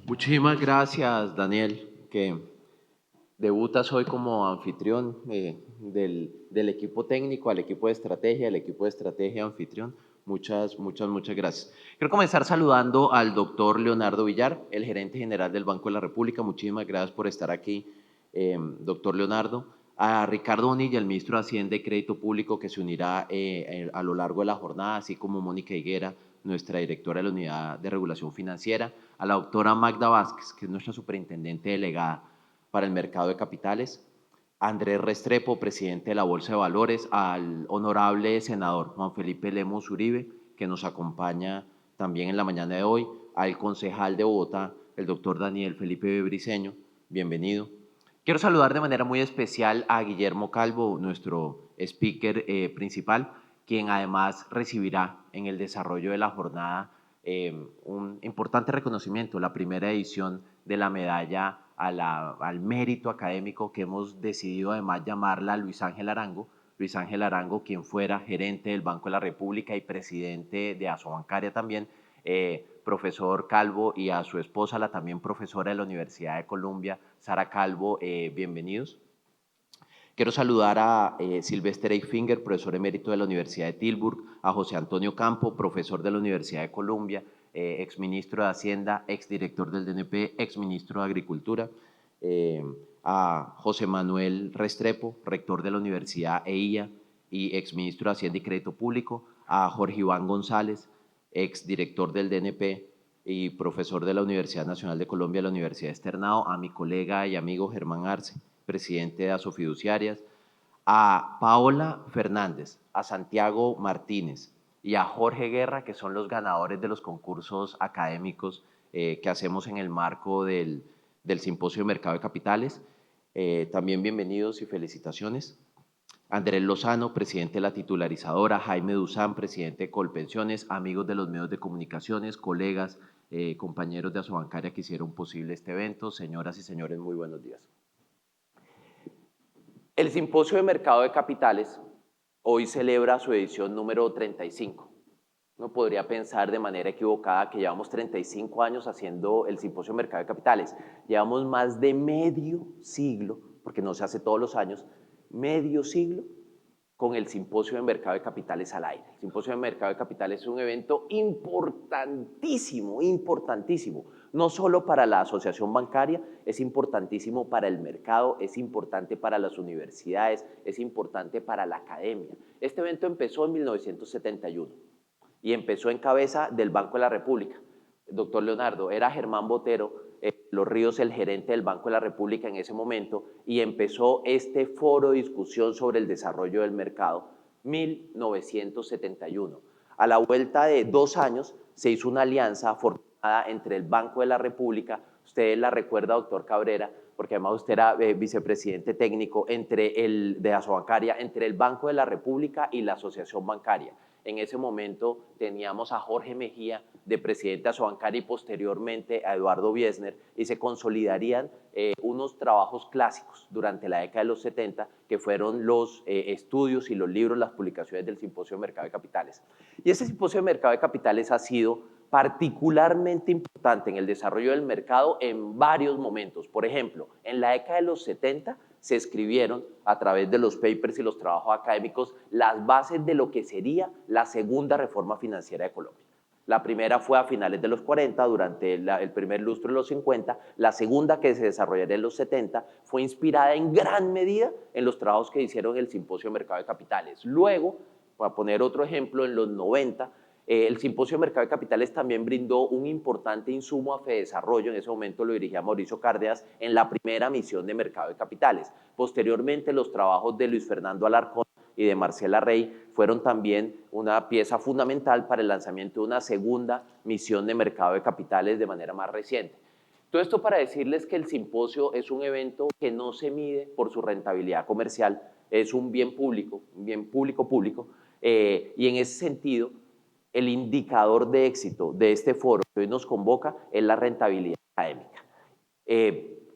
Muchísimas gracias, Daniel, que debutas hoy como anfitrión del equipo técnico al equipo de estrategia, el equipo de estrategia anfitrión. Muchas gracias. Quiero comenzar saludando al doctor Leonardo Villar, el gerente general del Banco de la República. Muchísimas gracias por estar aquí, doctor Leonardo. A Ricardo Bonilla, el ministro de Hacienda y Crédito Público, que se unirá a lo largo de la jornada, así como Mónica Higuera, nuestra directora de la Unidad de Regulación Financiera, a la doctora Magda Vázquez, que es nuestra superintendente delegada para el mercado de capitales, a Andrés Restrepo, presidente de la Bolsa de Valores, al honorable senador Juan Felipe Lemos Uribe, que nos acompaña también en la mañana de hoy, al concejal de Bogotá, el doctor Daniel Felipe Briceño, bienvenido. Quiero saludar de manera muy especial a Guillermo Calvo, nuestro speaker principal, quien además recibirá en el desarrollo de la jornada un importante reconocimiento, la primera edición de la medalla al mérito académico que hemos decidido además llamarla Luis Ángel Arango. Luis Ángel Arango, quien fuera gerente del Banco de la República y presidente de Asobancaria también, profesor Calvo, y a su esposa, la también profesora de la Universidad de Columbia, Sara Calvo, bienvenidos. Quiero saludar a Silvestre Eifinger, profesor emérito de la Universidad de Tilburg, a José Antonio Campo, profesor de la Universidad de Columbia, exministro de Hacienda, exdirector del DNP, exministro de Agricultura, a José Manuel Restrepo, rector de la Universidad EIA y exministro de Hacienda y Crédito Público, a Jorge Iván González, exdirector del DNP y profesor de la Universidad Nacional de Colombia, la Universidad de Externado, a mi colega y amigo Germán Arce, presidente de Asofiduciarias, a Paola Fernández, a Santiago Martínez y a Jorge Guerra, que son los ganadores de los concursos académicos que hacemos en el marco del Simposio de Mercado de Capitales. También bienvenidos y felicitaciones. Andrés Lozano, presidente de la titularizadora, Jaime Duzán, presidente de Colpensiones, amigos de los medios de comunicaciones, colegas, compañeros de Asobancaria que hicieron posible este evento, señoras y señores, muy buenos días. El Simposio de Mercado de Capitales hoy celebra su edición número 35. Uno podría pensar de manera equivocada que llevamos 35 años haciendo el Simposio de Mercado de Capitales. Llevamos más de medio siglo, porque no se hace todos los años, medio siglo con el Simposio de Mercado de Capitales al aire. El Simposio de Mercado de Capitales es un evento importantísimo, importantísimo, no solo para la asociación bancaria, es importantísimo para el mercado, es importante para las universidades, es importante para la academia. Este evento empezó en 1971 y empezó en cabeza del Banco de la República. Doctor Leonardo, era Germán Botero, Los Ríos, el gerente del Banco de la República en ese momento, y empezó este foro de discusión sobre el desarrollo del mercado, 1971. A la vuelta de 2 años se hizo una alianza formada entre el Banco de la República, usted la recuerda, doctor Cabrera, porque además usted era vicepresidente técnico de Asobancaria, entre el Banco de la República y la Asociación Bancaria. En ese momento teníamos a Jorge Mejía de presidente de Asobancaria y posteriormente a Eduardo Biesner, y se consolidarían unos trabajos clásicos durante la década de los 70 que fueron los estudios y los libros, las publicaciones del Simposio de Mercado de Capitales. Y ese Simposio de Mercado de Capitales ha sido particularmente importante en el desarrollo del mercado en varios momentos. Por ejemplo, en la década de los 70 se escribieron a través de los papers y los trabajos académicos las bases de lo que sería la segunda reforma financiera de Colombia. La primera fue a finales de los 40, durante el primer lustro de los 50. La segunda, que se desarrollaría en los 70, fue inspirada en gran medida en los trabajos que hicieron el Simposio de Mercado de Capitales. Luego, para poner otro ejemplo, en los 90, el Simposio de Mercado de Capitales también brindó un importante insumo a Fedesarrollo, en ese momento lo dirigía Mauricio Cárdenas, en la primera misión de Mercado de Capitales. Posteriormente, los trabajos de Luis Fernando Alarcón y de Marcela Rey fueron también una pieza fundamental para el lanzamiento de una segunda misión de Mercado de Capitales de manera más reciente. Todo esto para decirles que el simposio es un evento que no se mide por su rentabilidad comercial, es un bien público público, y en ese sentido, el indicador de éxito de este foro que hoy nos convoca es la rentabilidad académica,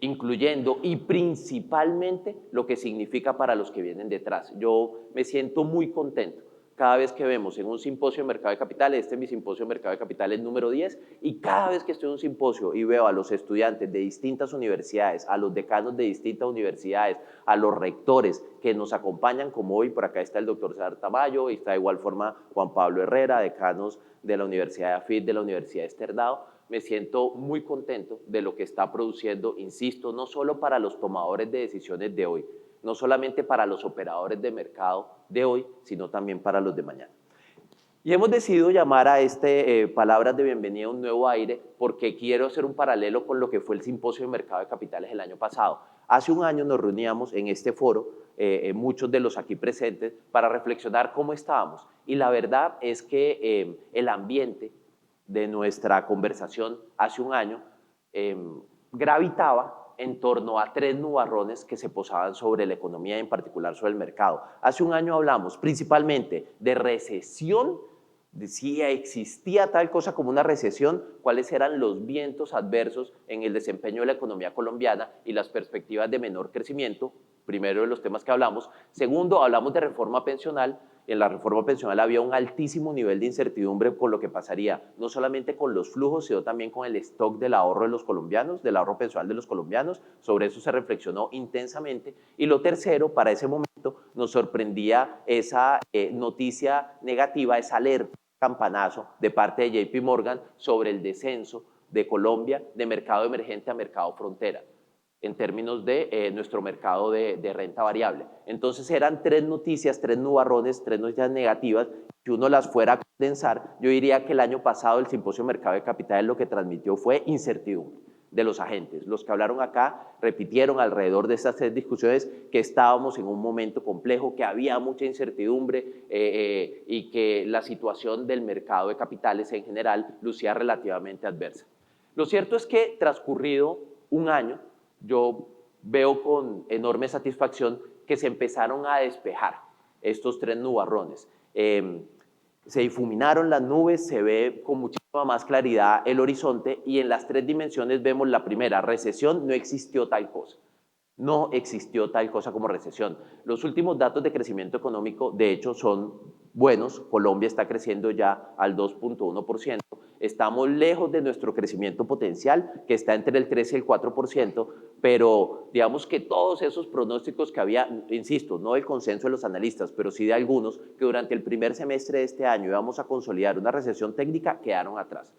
incluyendo y principalmente lo que significa para los que vienen detrás. Yo me siento muy contento cada vez que vemos en un simposio de mercado de capitales, este es mi simposio de mercado de capitales número 10, y cada vez que estoy en un simposio y veo a los estudiantes de distintas universidades, a los decanos de distintas universidades, a los rectores que nos acompañan, como hoy, por acá está el doctor César Tamayo, y está de igual forma Juan Pablo Herrera, decanos de la Universidad de AFIT, de la Universidad de Externado, me siento muy contento de lo que está produciendo, insisto, no solo para los tomadores de decisiones de hoy, no solamente para los operadores de mercado de hoy, sino también para los de mañana. Y hemos decidido llamar a palabras de bienvenida a un nuevo aire porque quiero hacer un paralelo con lo que fue el simposio de mercado de capitales el año pasado. Hace un año nos reuníamos en este foro, muchos de los aquí presentes, para reflexionar cómo estábamos. Y la verdad es que el ambiente de nuestra conversación hace un año gravitaba en torno a tres nubarrones que se posaban sobre la economía y en particular sobre el mercado. Hace un año hablamos principalmente de recesión, de si existía tal cosa como una recesión, cuáles eran los vientos adversos en el desempeño de la economía colombiana y las perspectivas de menor crecimiento, primero de los temas que hablamos. Segundo, hablamos de reforma pensional. En la reforma pensional había un altísimo nivel de incertidumbre con lo que pasaría, no solamente con los flujos, sino también con el stock del ahorro de los colombianos, del ahorro pensional de los colombianos. Sobre eso se reflexionó intensamente. Y lo tercero, para ese momento, nos sorprendía esa noticia negativa, esa alerta, campanazo de parte de JP Morgan sobre el descenso de Colombia de mercado emergente a mercado frontera, en términos de nuestro mercado de renta variable. Entonces eran tres noticias, tres nubarrones, tres noticias negativas. Si uno las fuera a condensar, yo diría que el año pasado el simposio de mercado de capitales lo que transmitió fue incertidumbre de los agentes. Los que hablaron acá repitieron alrededor de estas tres discusiones que estábamos en un momento complejo, que había mucha incertidumbre y que la situación del mercado de capitales en general lucía relativamente adversa. Lo cierto es que transcurrido un año, yo veo con enorme satisfacción que se empezaron a despejar estos tres nubarrones. Se difuminaron las nubes, se ve con muchísima más claridad el horizonte y en las tres dimensiones vemos la primera, recesión, no existió tal cosa. No existió tal cosa como recesión. Los últimos datos de crecimiento económico, de hecho, son buenos. Colombia está creciendo ya al 2.1%. Estamos lejos de nuestro crecimiento potencial, que está entre el 3 y el 4%, pero digamos que todos esos pronósticos que había, insisto, no el consenso de los analistas, pero sí de algunos, que durante el primer semestre de este año íbamos a consolidar una recesión técnica, quedaron atrás.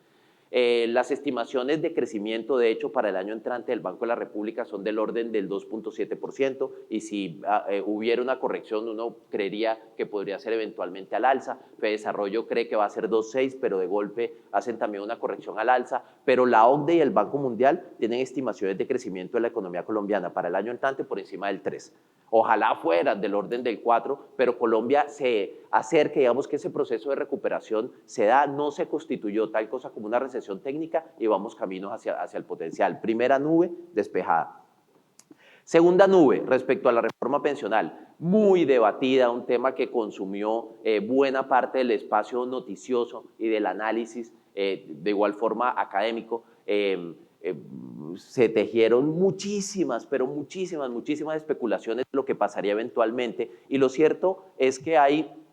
Las estimaciones de crecimiento, de hecho, para el año entrante del Banco de la República son del orden del 2.7% y si hubiera una corrección, uno creería que podría ser eventualmente al alza. Fedesarrollo cree que va a ser 2.6, pero de golpe hacen también una corrección al alza. Pero la OCDE y el Banco Mundial tienen estimaciones de crecimiento de la economía colombiana para el año entrante por encima del 3. Ojalá fuera del orden del 4, pero Colombia se acerca, digamos que ese proceso de recuperación se da, no se constituyó tal cosa como una recesión técnica y vamos caminos hacia el potencial. Primera nube despejada. Segunda nube, respecto a la reforma pensional, muy debatida, un tema que consumió buena parte del espacio noticioso y del análisis, de igual forma académico. Se tejieron muchísimas, pero muchísimas especulaciones de lo que pasaría eventualmente y lo cierto es que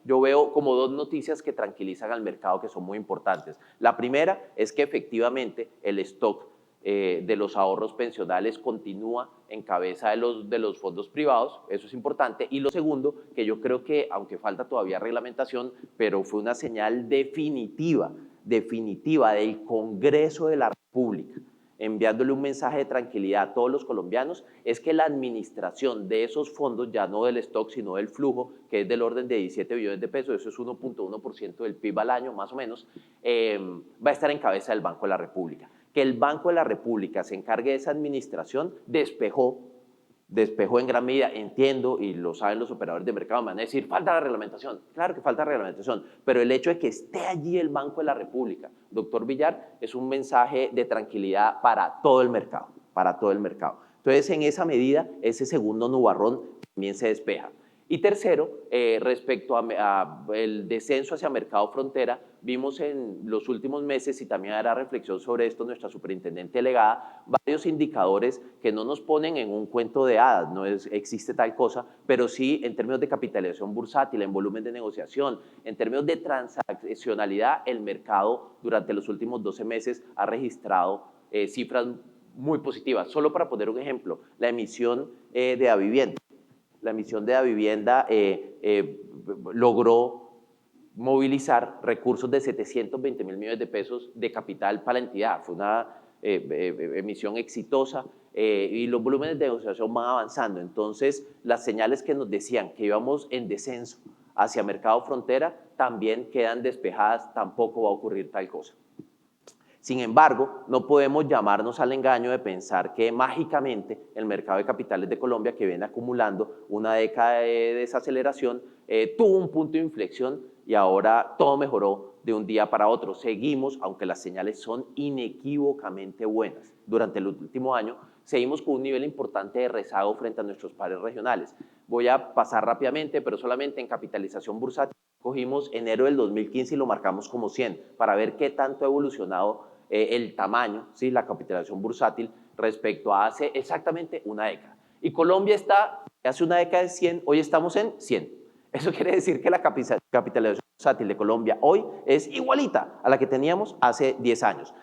yo veo como dos noticias que tranquilizan al mercado que son muy importantes. La primera es que efectivamente el stock de los ahorros pensionales continúa en cabeza de los fondos privados, eso es importante. Y lo segundo, que yo creo que, aunque falta todavía reglamentación, pero fue una señal definitiva del Congreso de la República, enviándole un mensaje de tranquilidad a todos los colombianos, es que la administración de esos fondos, ya no del stock, sino del flujo, que es del orden de 17 billones de pesos, eso es 1.1% del PIB al año, más o menos, va a estar en cabeza del Banco de la República. Que el Banco de la República se encargue de esa administración despejó en gran medida, entiendo, y lo saben los operadores de mercado, me van a decir, falta la reglamentación. Claro que falta reglamentación, pero el hecho de que esté allí el Banco de la República, doctor Villar, es un mensaje de tranquilidad para todo el mercado, para todo el mercado. Entonces, en esa medida, ese segundo nubarrón también se despeja. Y tercero, respecto a el descenso hacia mercado frontera, vimos en los últimos meses, y también hará reflexión sobre esto nuestra superintendente delegada, varios indicadores que no nos ponen en un cuento de hadas, no existe tal cosa, pero sí en términos de capitalización bursátil, en volumen de negociación, en términos de transaccionalidad, el mercado durante los últimos 12 meses ha registrado cifras muy positivas. Solo para poner un ejemplo, la emisión de Davivienda. La emisión de la vivienda logró movilizar recursos de 720.000 millones de pesos de capital para la entidad. Fue una emisión exitosa y los volúmenes de negociación van avanzando. Entonces, las señales que nos decían que íbamos en descenso hacia mercado frontera también quedan despejadas, tampoco va a ocurrir tal cosa. Sin embargo, no podemos llamarnos al engaño de pensar que mágicamente el mercado de capitales de Colombia, que viene acumulando una década de desaceleración, tuvo un punto de inflexión y ahora todo mejoró de un día para otro. Seguimos, aunque las señales son inequívocamente buenas, durante el último año, seguimos con un nivel importante de rezago frente a nuestros pares regionales. Voy a pasar rápidamente, pero solamente en capitalización bursátil. Cogimos enero del 2015 y lo marcamos como 100 para ver qué tanto ha evolucionado el tamaño, ¿sí? La capitalización bursátil respecto a hace exactamente una década. Y Colombia está, hace una década de 100, hoy estamos en 100. Eso quiere decir que la capitalización bursátil de Colombia hoy es igualita a la que teníamos hace 10 años.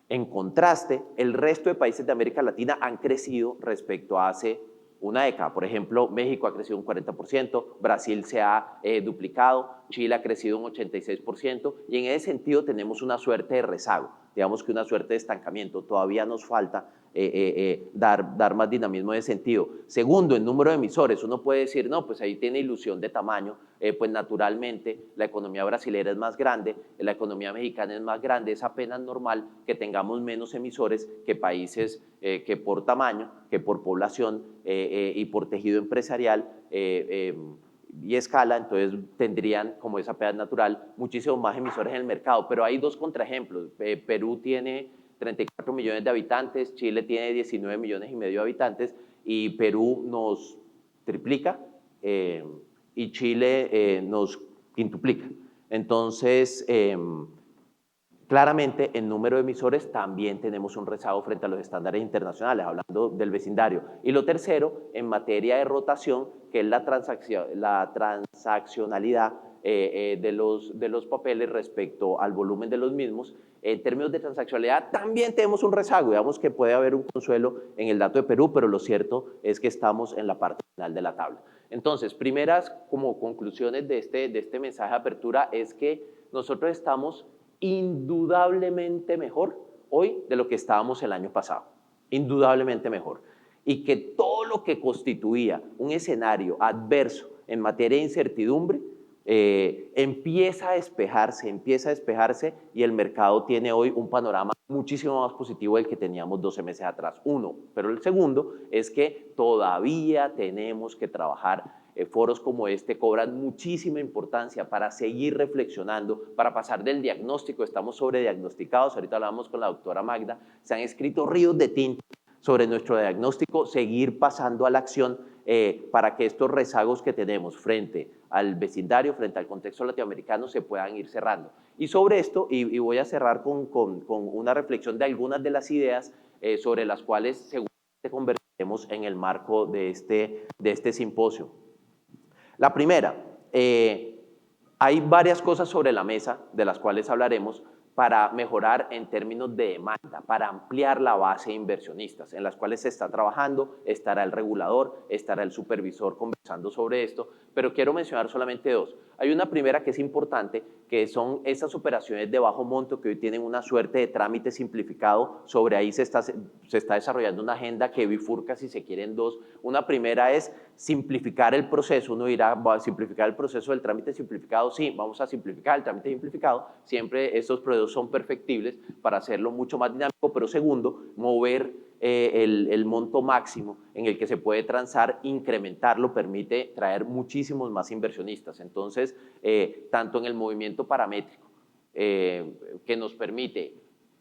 En contraste, el resto de países de América Latina han crecido respecto a hace una década. Por ejemplo, México ha crecido un 40%, Brasil se ha duplicado, Chile ha crecido un 86%, y en ese sentido tenemos una suerte de rezago, digamos que una suerte de estancamiento. Todavía nos falta dar más dinamismo en ese sentido. Segundo, en número de emisores, uno puede decir, no, pues ahí tiene ilusión de tamaño, pues naturalmente la economía brasilera es más grande, la economía mexicana es más grande, es apenas normal que tengamos menos emisores que países que por tamaño, que por población y por tejido empresarial y escala, entonces tendrían, como es apenas natural, muchísimos más emisores en el mercado. Pero hay dos contraejemplos. Perú tiene 34 millones de habitantes, Chile tiene 19 millones y medio de habitantes, y Perú nos triplica y Chile nos quintuplica. Entonces, claramente, en número de emisores también tenemos un rezago frente a los estándares internacionales, hablando del vecindario. Y lo tercero, en materia de rotación, que es la transaccionalidad de los papeles respecto al volumen de los mismos, en términos de transaccionalidad también tenemos un rezago. Digamos que puede haber un consuelo en el dato de Perú, pero lo cierto es que estamos en la parte final de la tabla. Entonces, primeras como conclusiones de este mensaje de apertura es que nosotros estamos indudablemente mejor hoy de lo que estábamos el año pasado, indudablemente mejor, y que todo lo que constituía un escenario adverso en materia de incertidumbre empieza a despejarse y el mercado tiene hoy un panorama muchísimo más positivo del que teníamos 12 meses atrás. Uno, pero el segundo es que todavía tenemos que trabajar. Foros como este cobran muchísima importancia para seguir reflexionando, para pasar del diagnóstico. Estamos sobrediagnosticados, ahorita hablamos con la doctora Magda, se han escrito ríos de tinta sobre nuestro diagnóstico, seguir pasando a la acción para que estos rezagos que tenemos frente al vecindario, frente al contexto latinoamericano, se puedan ir cerrando. Y sobre esto, y voy a cerrar con una reflexión de algunas de las ideas sobre las cuales seguramente conversaremos en el marco de este simposio. La primera, hay varias cosas sobre la mesa de las cuales hablaremos para mejorar en términos de demanda, para ampliar la base de inversionistas, en las cuales se está trabajando, estará el regulador, estará el supervisor conversando sobre esto, pero quiero mencionar solamente dos. Hay una primera que es importante, que son esas operaciones de bajo monto que hoy tienen una suerte de trámite simplificado. Sobre ahí se está desarrollando una agenda que bifurca, si se quieren, dos. Una primera es simplificar el proceso. Uno dirá, ¿va a simplificar el proceso del trámite simplificado? Sí, vamos a simplificar el trámite simplificado. Siempre estos procesos son perfectibles para hacerlo mucho más dinámico, pero segundo, mover el monto máximo en el que se puede transar, incrementarlo, permite traer muchísimos más inversionistas. Entonces, tanto en el movimiento paramétrico, que nos permite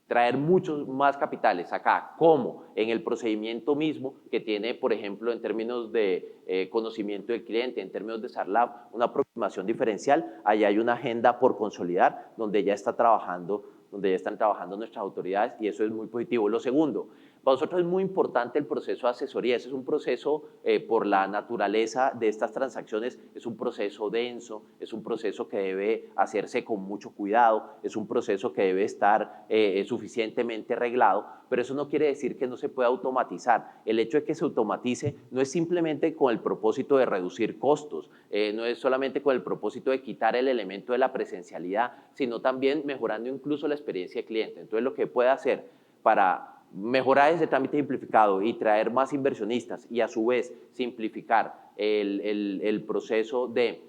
traer muchos más capitales acá, como en el procedimiento mismo que tiene, por ejemplo, en términos de conocimiento del cliente, en términos de SARLAB, una aproximación diferencial. Allá hay una agenda por consolidar donde ya están trabajando nuestras autoridades y eso es muy positivo. Lo segundo, para nosotros es muy importante el proceso de asesoría. Ese es un proceso, por la naturaleza de estas transacciones, es un proceso denso, es un proceso que debe hacerse con mucho cuidado, es un proceso que debe estar suficientemente reglado, pero eso no quiere decir que no se pueda automatizar. El hecho de que se automatice no es simplemente con el propósito de reducir costos, no es solamente con el propósito de quitar el elemento de la presencialidad, sino también mejorando incluso la experiencia del cliente. Entonces, lo que puede hacer para mejorar ese trámite simplificado y traer más inversionistas y a su vez simplificar el proceso de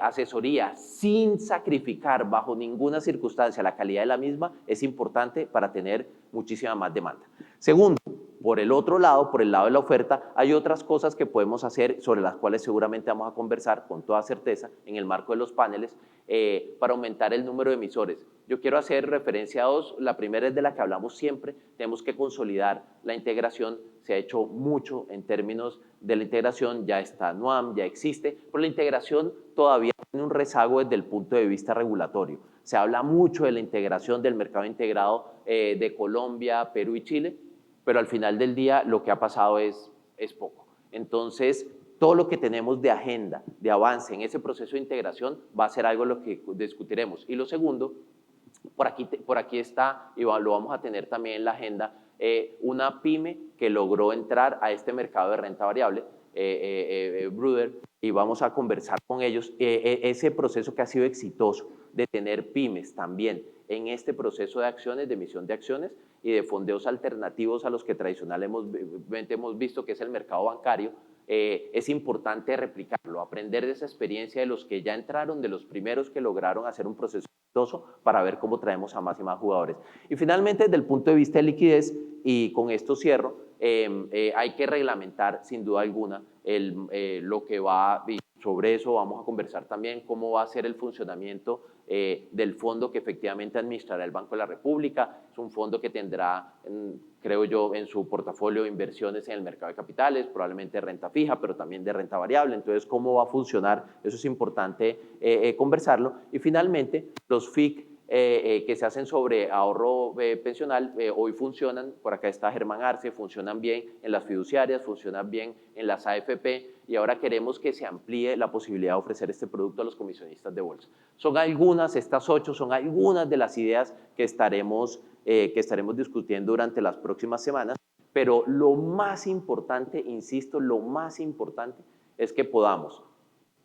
asesoría sin sacrificar bajo ninguna circunstancia la calidad de la misma es importante para tener muchísima más demanda. Segundo, por el otro lado, por el lado de la oferta, hay otras cosas que podemos hacer sobre las cuales seguramente vamos a conversar con toda certeza en el marco de los paneles para aumentar el número de emisores. Yo quiero hacer referencia a dos. La primera es de la que hablamos siempre. Tenemos que consolidar la integración. Se ha hecho mucho en términos de la integración. Ya está NUAM, ya existe, pero la integración todavía tiene un rezago desde el punto de vista regulatorio. Se habla mucho de la integración del mercado integrado de Colombia, Perú y Chile, pero al final del día lo que ha pasado es poco. Entonces, todo lo que tenemos de agenda, de avance en ese proceso de integración va a ser algo lo que discutiremos. Y lo segundo, por aquí está, y lo vamos a tener también en la agenda, una pyme que logró entrar a este mercado de renta variable, Bruder, y vamos a conversar con ellos. Ese proceso que ha sido exitoso de tener pymes también en este proceso de acciones, de emisión de acciones y de fondeos alternativos a los que tradicionalmente hemos visto, que es el mercado bancario, es importante replicarlo, aprender de esa experiencia de los que ya entraron, de los primeros que lograron hacer un proceso exitoso para ver cómo traemos a más y más jugadores. Y finalmente, desde el punto de vista de liquidez, y con esto cierro, hay que reglamentar sin duda alguna lo que va, y sobre eso vamos a conversar también cómo va a ser el funcionamiento del fondo que efectivamente administrará el Banco de la República. Es un fondo que tendrá, creo yo, en su portafolio inversiones en el mercado de capitales, probablemente renta fija, pero también de renta variable. Entonces, ¿cómo va a funcionar? Eso es importante conversarlo. Y finalmente, los FIC que se hacen sobre ahorro pensional, hoy funcionan, por acá está Germán Arce, funcionan bien en las fiduciarias, funcionan bien en las AFP, y ahora queremos que se amplíe la posibilidad de ofrecer este producto a los comisionistas de bolsa. Son algunas, estas 8 son algunas de las ideas que estaremos discutiendo durante las próximas semanas, pero lo más importante, insisto, lo más importante es que podamos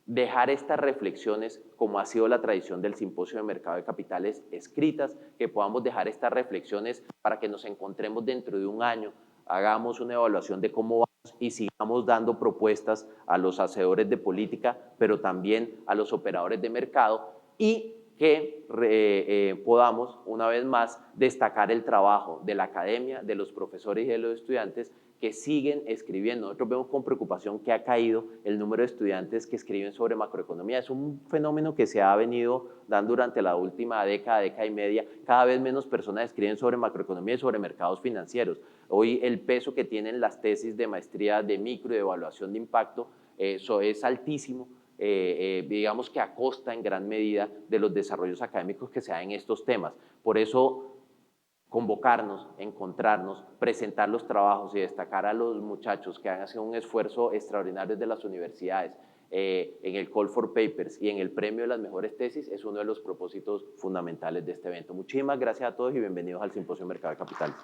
dejar estas reflexiones, como ha sido la tradición del Simposio de Mercado de Capitales, escritas, que podamos dejar estas reflexiones para que nos encontremos dentro de un año, hagamos una evaluación de cómo vamos y sigamos dando propuestas a los hacedores de política, pero también a los operadores de mercado, y que podamos, una vez más, destacar el trabajo de la academia, de los profesores y de los estudiantes que siguen escribiendo. Nosotros vemos con preocupación que ha caído el número de estudiantes que escriben sobre macroeconomía. Es un fenómeno que se ha venido dando durante la última década y media. Cada vez menos personas escriben sobre macroeconomía y sobre mercados financieros. Hoy el peso que tienen las tesis de maestría de micro y de evaluación de impacto eso es altísimo. Digamos que a costa en gran medida de los desarrollos académicos que se dan en estos temas. Por eso, convocarnos, encontrarnos, presentar los trabajos y destacar a los muchachos que han hecho un esfuerzo extraordinario desde las universidades en el Call for Papers y en el premio de las mejores tesis es uno de los propósitos fundamentales de este evento. Muchísimas gracias a todos y bienvenidos al Simposio de Mercado de Capitales.